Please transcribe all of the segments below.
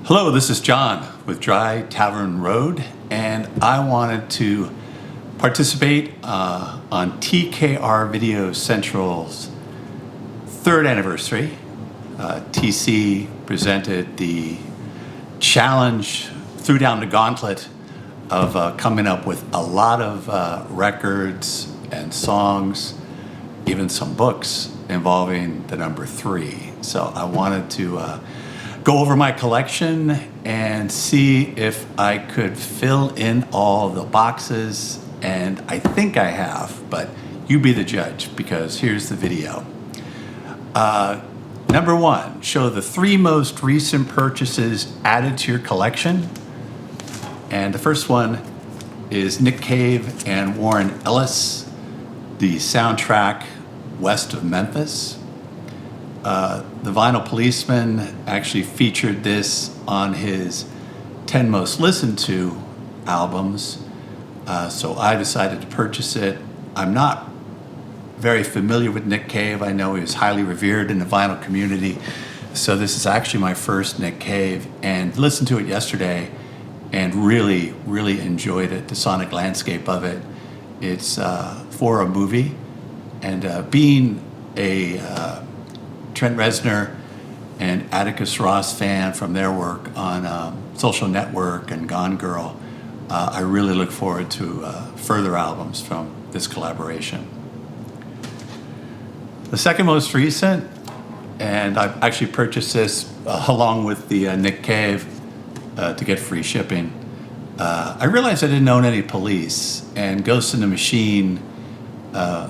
Hello, this is John with Dry Tavern Road, and I wanted to participate on TKR Video Central's third anniversary. TC presented the challenge, threw down the gauntlet of coming up with a lot of records and songs, even some books involving the number 3. So I wanted to go over my collection and see if I could fill in all the boxes, and I think I have, but you be the judge because here's the video. Number 1, show the 3 most recent purchases added to your collection. And the first one is Nick Cave and Warren Ellis, the soundtrack West of Memphis. The Vinyl Policeman actually featured this on his 10 most listened to albums, so I decided to purchase it. I'm not very familiar with Nick Cave. I know he was highly revered in the vinyl community, so this is actually my first Nick Cave, and listened to it yesterday and really, really enjoyed it, the sonic landscape of it. It's for a movie, and being a Trent Reznor and Atticus Ross fan from their work on Social Network and Gone Girl, I really look forward to further albums from this collaboration. The second most recent, and I've actually purchased this along with the Nick Cave to get free shipping. I realized I didn't own any Police, and Ghost in the Machine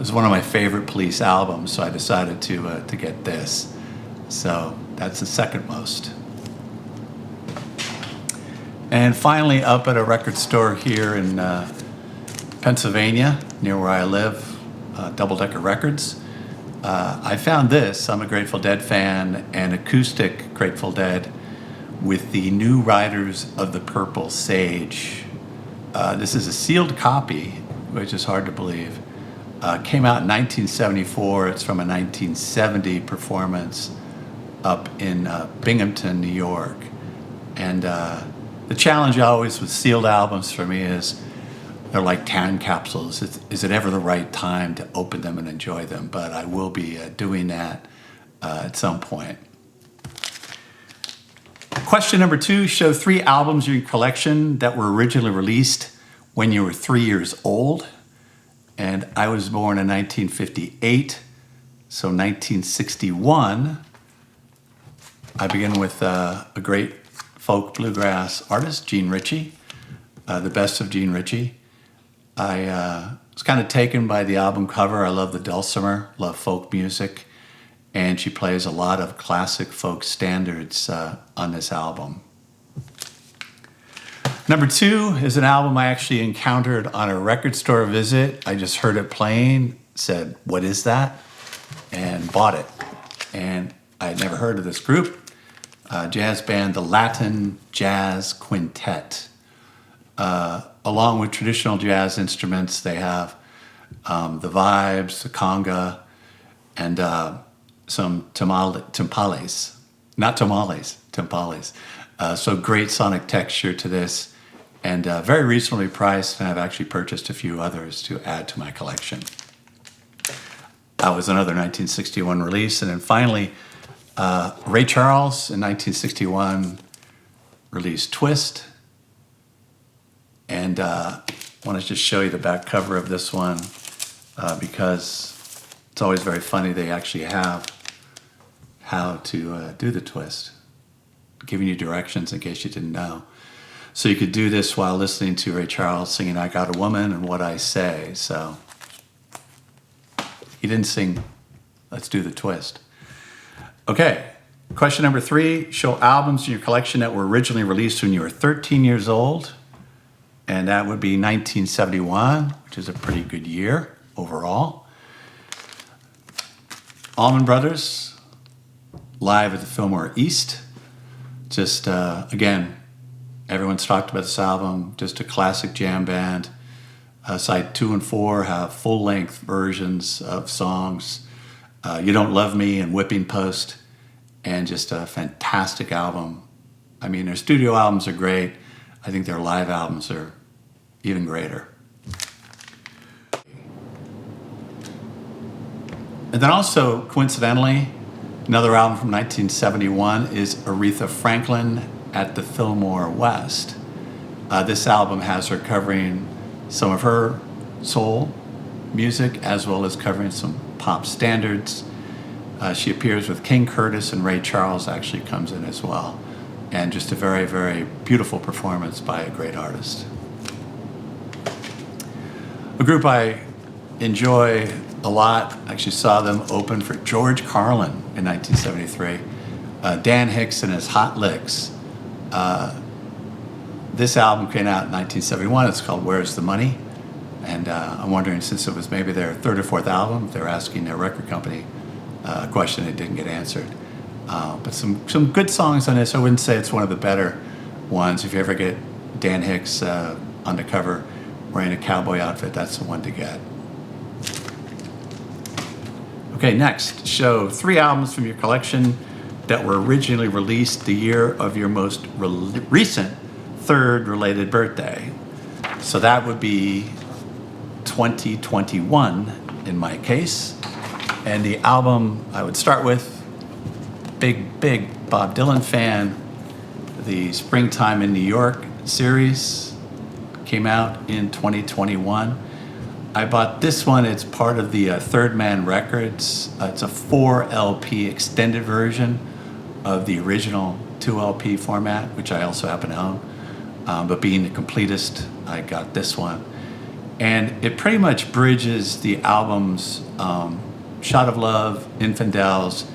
is one of my favorite Police albums, so I decided to get this. So that's the second most. And finally, up at a record store here in Pennsylvania, near where I live, Double Decker Records, I found this. I'm a Grateful Dead fan, an acoustic Grateful Dead with the New Riders of the Purple Sage. This is a sealed copy, which is hard to believe. Came out in 1974. It's from a 1970 performance up in Binghamton, New York. And the challenge always with sealed albums for me is they're like time capsules. Is it ever the right time to open them and enjoy them? But I will be doing that at some point. Question number 2, show 3 albums in your collection that were originally released when you were 3 years old. And I was born in 1958, so 1961, I begin with a great folk bluegrass artist, Gene Ritchie, the best of Gene Ritchie. I was kind of taken by the album cover. I love the dulcimer, love folk music, and she plays a lot of classic folk standards on this album. Number 2 is an album I actually encountered on a record store visit. I just heard it playing, said, "What is that?" and bought it. And I had never heard of this group, jazz band, the Latin Jazz Quintet. Along with traditional jazz instruments, they have the vibes, the conga, and some timbales. Not tamales, timbales. So great sonic texture to this, and very reasonably priced, and I've actually purchased a few others to add to my collection. That was another 1961 release. And then finally, Ray Charles in 1961 released Twist. And I want to just show you the back cover of this one because it's always very funny. They actually have how to do the twist, giving you directions in case you didn't know. So you could do this while listening to Ray Charles singing "I Got a Woman" and "What I Say." So he didn't sing "Let's Do the Twist." Okay, question number 3, show albums in your collection that were originally released when you were 13 years old. And that would be 1971, which is a pretty good year overall. Allman Brothers, live at the Fillmore East. Just, again, everyone's talked about this album, just a classic jam band. Side 2 and 4 have full-length versions of songs. You Don't Love Me and Whipping Post, and just a fantastic album I mean, their studio albums are great. I think their live albums are even greater. And then also, coincidentally, another album from 1971 is Aretha Franklin at the Fillmore West. This album has her covering some of her soul music as well as covering some pop standards. She appears with King Curtis, and Ray Charles actually comes in as well. And just a very, very beautiful performance by a great artist. A group I enjoy a lot. Actually saw them open for George Carlin in 1973. Dan Hicks and his Hot Licks. This album came out in 1971. It's called Where's the Money? And I'm wondering, since it was maybe their third or fourth album, if they're asking their record company a question that didn't get answered. But some good songs on this. I wouldn't say it's one of the better ones. If you ever get Dan Hicks on the cover wearing a cowboy outfit, that's the one to get. Okay, next, show 3 albums from your collection that were originally released the year of your most recent third related birthday. So that would be 2021 in my case. And the album I would start with, big Bob Dylan fan, the Springtime in New York series came out in 2021. I bought this one. It's part of the Third Man Records. It's a 4 LP extended version of the original 2 LP format, which I also happen to own. But being the completist, I got this one. And it pretty much bridges the albums Shot of Love, Infidels,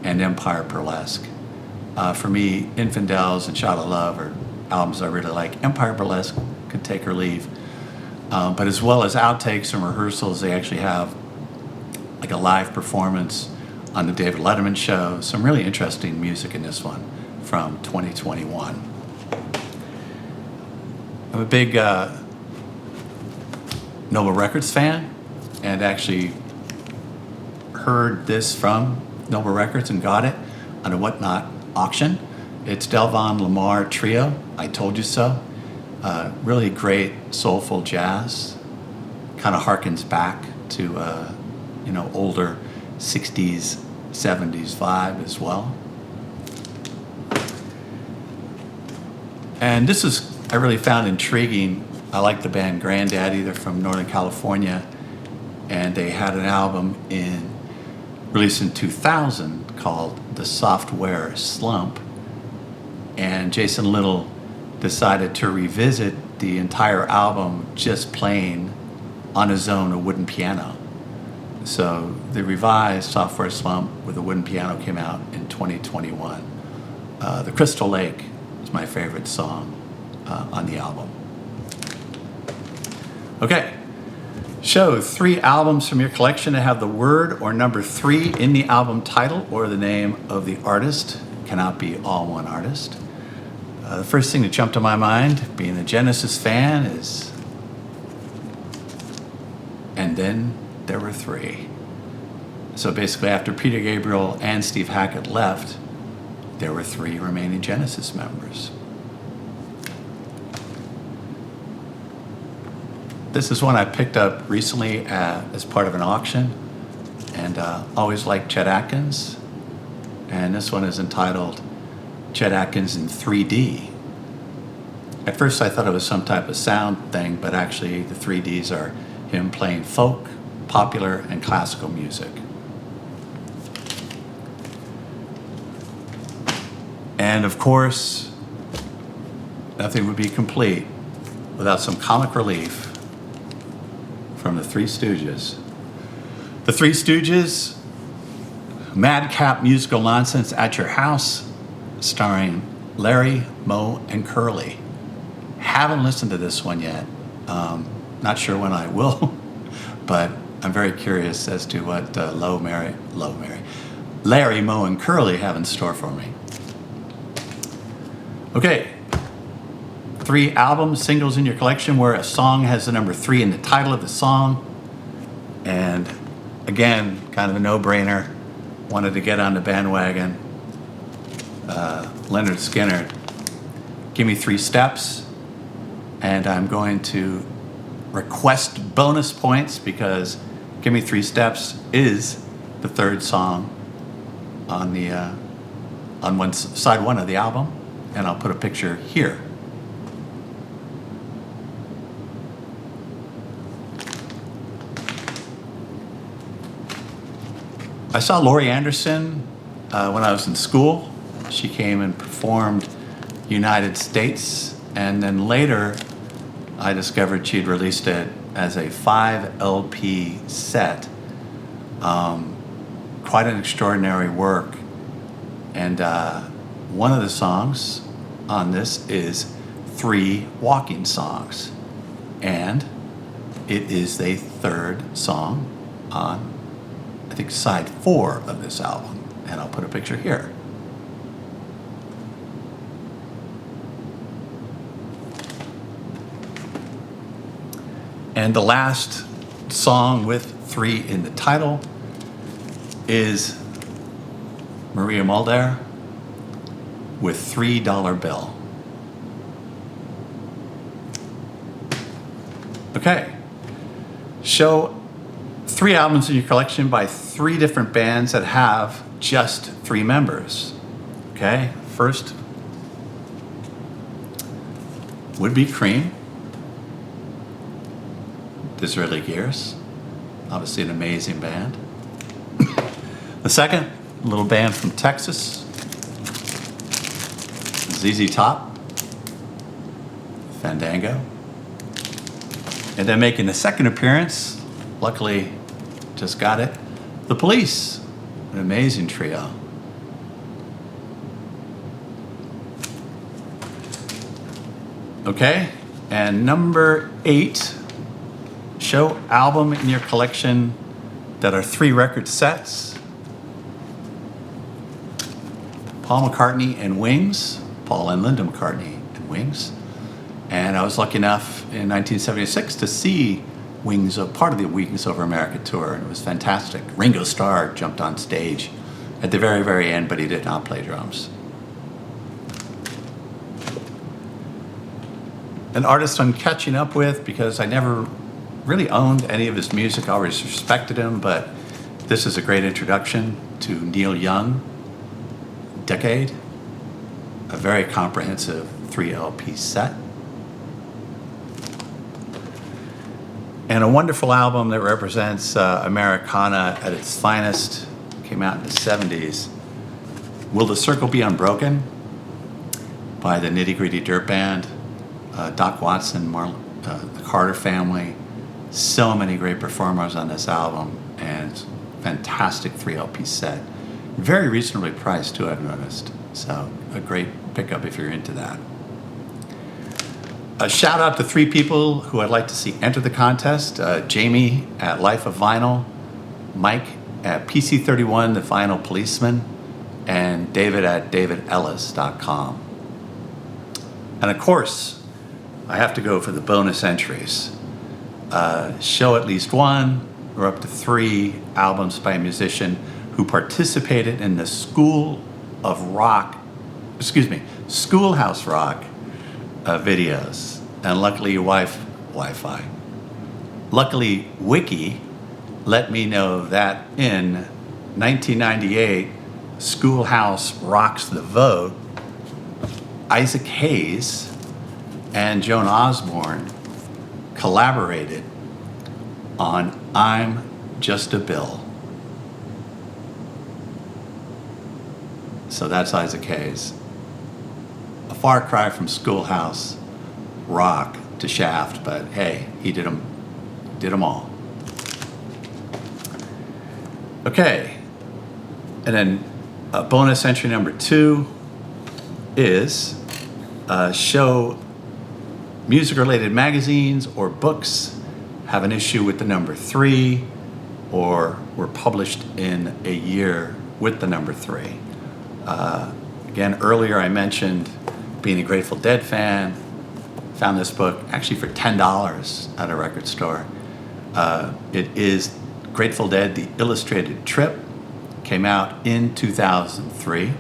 and Empire Burlesque. For me, Infidels and Shot of Love are albums I really like. Empire Burlesque could take or leave. But as well as outtakes and rehearsals, they actually have like a live performance on the David Letterman show. Some really interesting music in this one from 2021. I'm a big Noble Records fan, and actually heard this from Noble Records and got it on a Whatnot auction. It's Delvon Lamar Trio, I Told You So. Really great soulful jazz. Kind of harkens back to older 60s, 70s vibe as well. And this is, I really found intriguing. I like the band Granddaddy. They're from Northern California, and they had an album released in 2000 called The Software Slump. And Jason Little decided to revisit the entire album just playing on his own a wooden piano. So the revised Software Slump with a wooden piano came out in 2021. The Crystal Lake is my favorite song on the album. Okay, show 3 albums from your collection that have the word or number 3 in the album title or the name of the artist. Cannot be all one artist. The first thing that jumped to my mind, being a Genesis fan, is And Then There Were 3. So basically, after Peter Gabriel and Steve Hackett left, there were 3 remaining Genesis members. This is one I picked up recently as part of an auction, and always liked Chet Atkins. And this one is entitled Chet Atkins in 3D. At first I thought it was some type of sound thing, but actually the 3Ds are him playing folk, popular, and classical music. And of course, nothing would be complete without some comic relief from the Three Stooges. The Three Stooges, madcap musical nonsense at your house, starring Larry, Moe, and Curly. Haven't listened to this one yet. Not sure when I will, but I'm very curious as to what Larry, Moe, and Curly have in store for me. Okay, 3 albums, singles in your collection where a song has the number 3 in the title of the song. And again, kind of a no-brainer. Wanted to get on the bandwagon. Leonard Skinner Give Me 3 Steps, and I'm going to request bonus points because Give Me 3 Steps is the third song on the on side one of the album, and I'll put a picture here. I saw Laurie Anderson when I was in school. She came and performed United States, and then later I discovered she'd released it as a 5 LP set. Quite an extraordinary work. And one of the songs on this is 3 walking songs. And it is the third song on, I think, side 4 of this album. And I'll put a picture here. And the last song with 3 in the title is Maria Muldaur with $3 Bill. Okay. Show 3 albums in your collection by 3 different bands that have just 3 members. Okay. First would be Cream. Disraeli Gears, obviously an amazing band. The second, a little band from Texas, ZZ Top, Fandango. And then making the second appearance, luckily just got it, The Police, an amazing trio. Okay, and number 8, show album in your collection that are 3 record sets. Paul McCartney and Wings, Paul and Linda McCartney and Wings. And I was lucky enough in 1976 to see Wings, a part of the Wings Over America tour, and it was fantastic. Ringo Starr jumped on stage at the very, very end, but he did not play drums. An artist I'm catching up with because I never really owned any of his music. I always respected him, but this is a great introduction to Neil Young, Decade, a very comprehensive 3 LP set. And a wonderful album that represents Americana at its finest. Came out in the 70s. Will the Circle Be Unbroken? By the Nitty Gritty Dirt Band. Doc Watson, the Carter family. So many great performers on this album, and it's a fantastic 3 LP set. Very reasonably priced too, I've noticed. So a great pickup if you're into that. A shout out to 3 people who I'd like to see enter the contest. Jamie at Life of Vinyl, Mike at PC31, the Vinyl Policeman, and David at davidellis.com. And of course, I have to go for the bonus entries. Show at least 1 or up to 3 albums by a musician who participated in the Schoolhouse Rock videos. And luckily Wi-Fi. Luckily Wiki let me know that in 1998, Schoolhouse Rocks the Vote, Isaac Hayes and Joan Osborne collaborated on I'm Just a Bill. So that's Isaac Hayes. A far cry from Schoolhouse Rock to Shaft, but hey, he did them all. Okay, and then bonus entry number 2 is show music-related magazines or books have an issue with the number 3 or were published in a year with the number 3. Again, earlier I mentioned being a Grateful Dead fan. Found this book actually for $10 at a record store. It is Grateful Dead, The Illustrated Trip. Came out in 2003.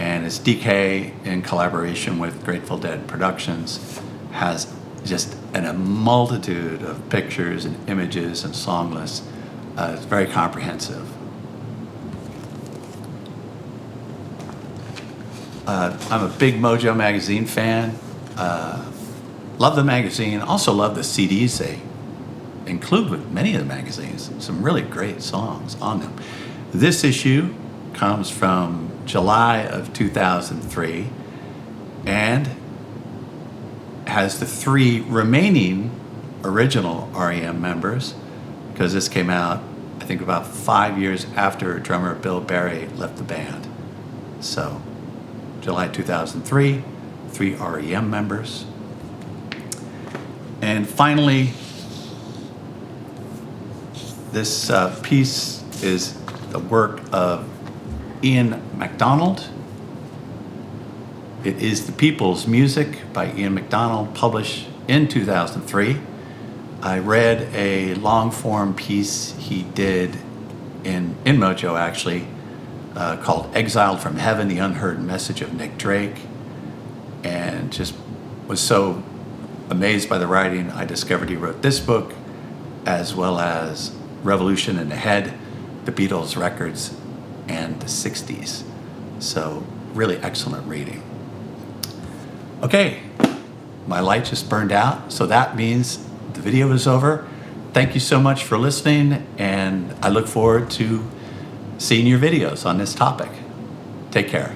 And it's DK in collaboration with Grateful Dead Productions, has just a multitude of pictures and images and song lists. It's very comprehensive. I'm a big Mojo magazine fan. Love the magazine. Also love the CDs they include with many of the magazines. Some really great songs on them. This issue comes from July of 2003 and has the 3 remaining original REM members, because this came out, I think, about 5 years after drummer Bill Berry left the band. So, July 2003, 3 REM members. And finally, this piece is the work of Ian MacDonald. It is The People's Music by Ian MacDonald, published in 2003. I read a long-form piece he did in Mojo, actually, called Exiled from Heaven, The Unheard Message of Nick Drake, and just was so amazed by the writing, I discovered he wrote this book, as well as Revolution in the Head, the Beatles records, and the 60s. So really excellent reading. Okay, my light just burned out, so that means the video is over. Thank you so much for listening, and I look forward to seeing your videos on this topic. Take care.